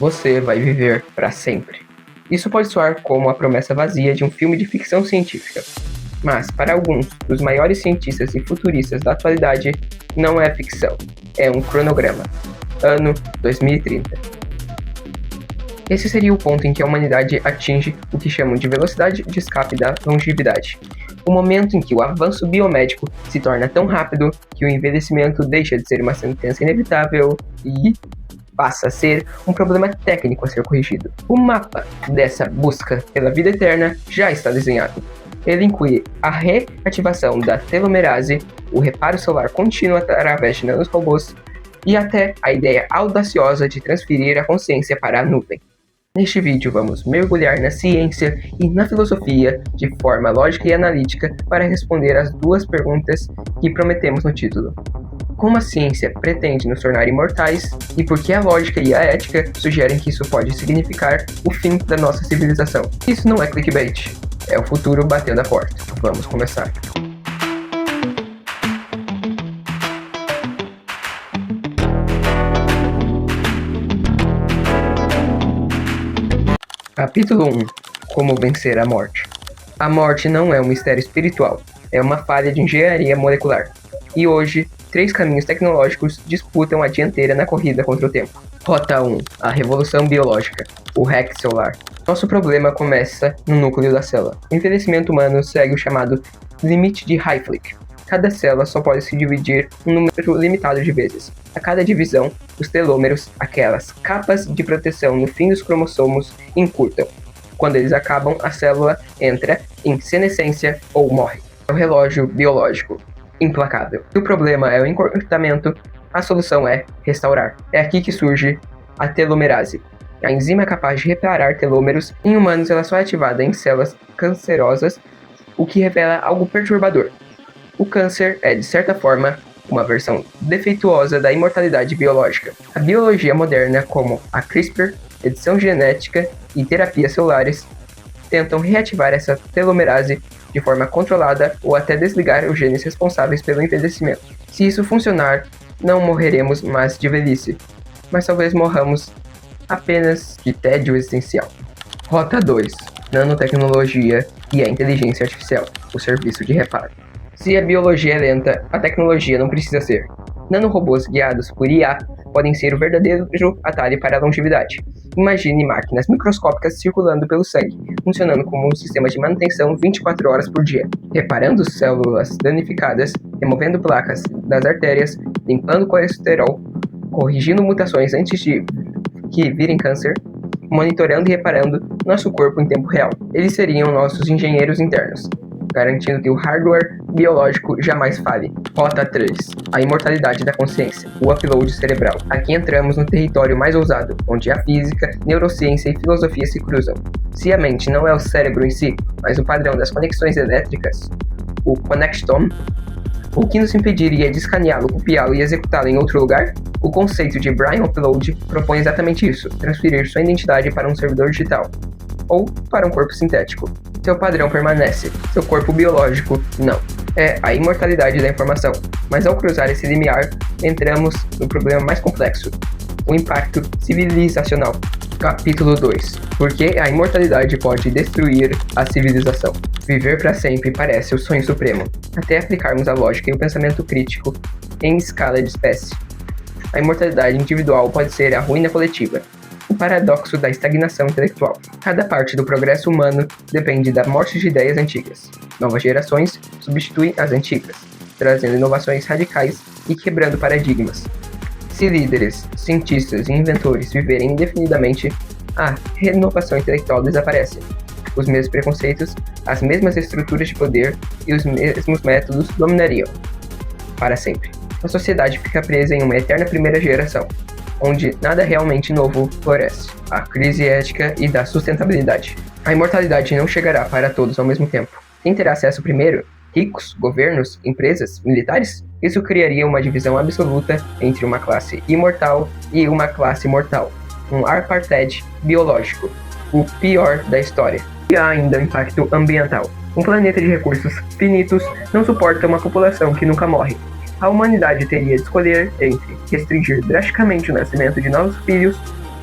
Você vai viver para sempre. Isso pode soar como a promessa vazia de um filme de ficção científica, mas para alguns dos maiores cientistas e futuristas da atualidade, não é ficção, é um cronograma. Ano 2030. Esse seria o ponto em que a humanidade atinge o que chamam de velocidade de escape da longevidade. O momento em que o avanço biomédico se torna tão rápido que o envelhecimento deixa de ser uma sentença inevitável e passa a ser um problema técnico a ser corrigido. O mapa dessa busca pela vida eterna já está desenhado. Ele inclui a reativação da telomerase, o reparo celular contínuo através de nanorobôs e até a ideia audaciosa de transferir a consciência para a nuvem. Neste vídeo vamos mergulhar na ciência e na filosofia de forma lógica e analítica para responder as duas perguntas que prometemos no título. Como a ciência pretende nos tornar imortais e por que a lógica e a ética sugerem que isso pode significar o fim da nossa civilização. Isso não é clickbait, é o futuro batendo a porta. Vamos começar. Capítulo 1. Como vencer a morte. A morte não é um mistério espiritual, é uma falha de engenharia molecular. E hoje, 3 caminhos tecnológicos disputam a dianteira na corrida contra o tempo. Rota 1. A revolução biológica. O hack celular. Nosso problema começa no núcleo da célula. O envelhecimento humano segue o chamado limite de Hayflick. Cada célula só pode se dividir um número limitado de vezes. A cada divisão, os telômeros, aquelas capas de proteção no fim dos cromossomos, encurtam. Quando eles acabam, a célula entra em senescência ou morre. É o relógio biológico implacável. Se o problema é o encurtamento, a solução é restaurar. É aqui que surge a telomerase. A enzima é capaz de reparar telômeros. Em humanos, ela só é ativada em células cancerosas, o que revela algo perturbador. O câncer é, de certa forma, uma versão defeituosa da imortalidade biológica. A biologia moderna, como a CRISPR, edição genética e terapias celulares, tentam reativar essa telomerase de forma controlada ou até desligar os genes responsáveis pelo envelhecimento. Se isso funcionar, não morreremos mais de velhice, mas talvez morramos apenas de tédio existencial. Rota 2. Nanotecnologia e a inteligência artificial, o serviço de reparo. Se a biologia é lenta, a tecnologia não precisa ser. Nanorobôs guiados por IA podem ser o verdadeiro atalho para a longevidade. Imagine máquinas microscópicas circulando pelo sangue, funcionando como um sistema de manutenção 24 horas por dia, reparando células danificadas, removendo placas das artérias, limpando colesterol, corrigindo mutações antes de que virem câncer, monitorando e reparando nosso corpo em tempo real. Eles seriam nossos engenheiros internos, garantindo que o hardware biológico jamais falhe. Rota 3. A imortalidade da consciência, o upload cerebral. Aqui entramos no território mais ousado, onde a física, neurociência e filosofia se cruzam. Se a mente não é o cérebro em si, mas o padrão das conexões elétricas, o connectome, o que nos impediria de escaneá-lo, copiá-lo e executá-lo em outro lugar? O conceito de Brain Upload propõe exatamente isso, transferir sua identidade para um servidor digital, ou para um corpo sintético. Seu padrão permanece, seu corpo biológico não. É a imortalidade da informação, mas ao cruzar esse limiar, entramos no problema mais complexo, o impacto civilizacional. Capítulo 2. Por que a imortalidade pode destruir a civilização? Viver para sempre parece o sonho supremo, até aplicarmos a lógica e o pensamento crítico em escala de espécie. A imortalidade individual pode ser a ruína coletiva. O paradoxo da estagnação intelectual. Cada parte do progresso humano depende da morte de ideias antigas. Novas gerações substituem as antigas, trazendo inovações radicais e quebrando paradigmas. Se líderes, cientistas e inventores viverem indefinidamente, a renovação intelectual desaparece. Os mesmos preconceitos, as mesmas estruturas de poder e os mesmos métodos dominariam para sempre. A sociedade fica presa em uma eterna primeira geração, onde nada realmente novo floresce. A crise ética e da sustentabilidade. A imortalidade não chegará para todos ao mesmo tempo. Quem terá acesso primeiro? Ricos, governos, empresas, militares? Isso criaria uma divisão absoluta entre uma classe imortal e uma classe mortal. Um apartheid biológico, o pior da história. E há ainda o impacto ambiental. Um planeta de recursos finitos não suporta uma população que nunca morre. A humanidade teria de escolher entre restringir drasticamente o nascimento de novos filhos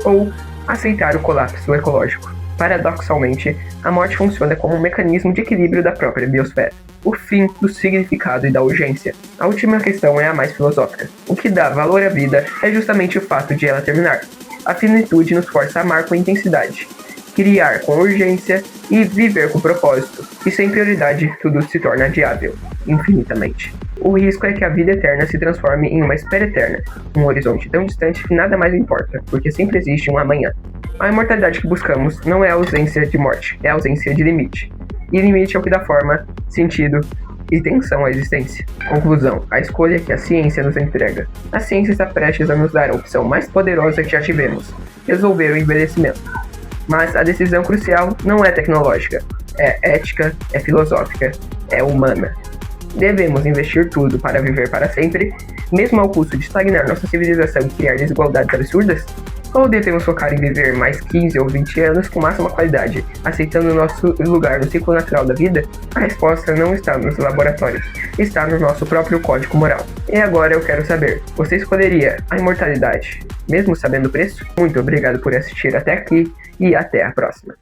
ou aceitar o colapso ecológico. Paradoxalmente, a morte funciona como um mecanismo de equilíbrio da própria biosfera. O fim do significado e da urgência. A última questão é a mais filosófica. O que dá valor à vida é justamente o fato de ela terminar. A finitude nos força a amar com intensidade, criar com urgência e viver com propósito. E sem prioridade, tudo se torna adiável, infinitamente. O risco é que a vida eterna se transforme em uma espera eterna, um horizonte tão distante que nada mais importa, porque sempre existe um amanhã. A imortalidade que buscamos não é a ausência de morte, é a ausência de limite. E limite é o que dá forma, sentido e tensão à existência. Conclusão: a escolha que a ciência nos entrega. A ciência está prestes a nos dar a opção mais poderosa que já tivemos: resolver o envelhecimento. Mas a decisão crucial não é tecnológica, é ética, é filosófica, é humana. Devemos investir tudo para viver para sempre, mesmo ao custo de estagnar nossa civilização e criar desigualdades absurdas? Ou devemos focar em viver mais 15 ou 20 anos com máxima qualidade, aceitando nosso lugar no ciclo natural da vida? A resposta não está nos laboratórios, está no nosso próprio código moral. E agora eu quero saber, você escolheria a imortalidade, mesmo sabendo o preço? Muito obrigado por assistir até aqui e até a próxima.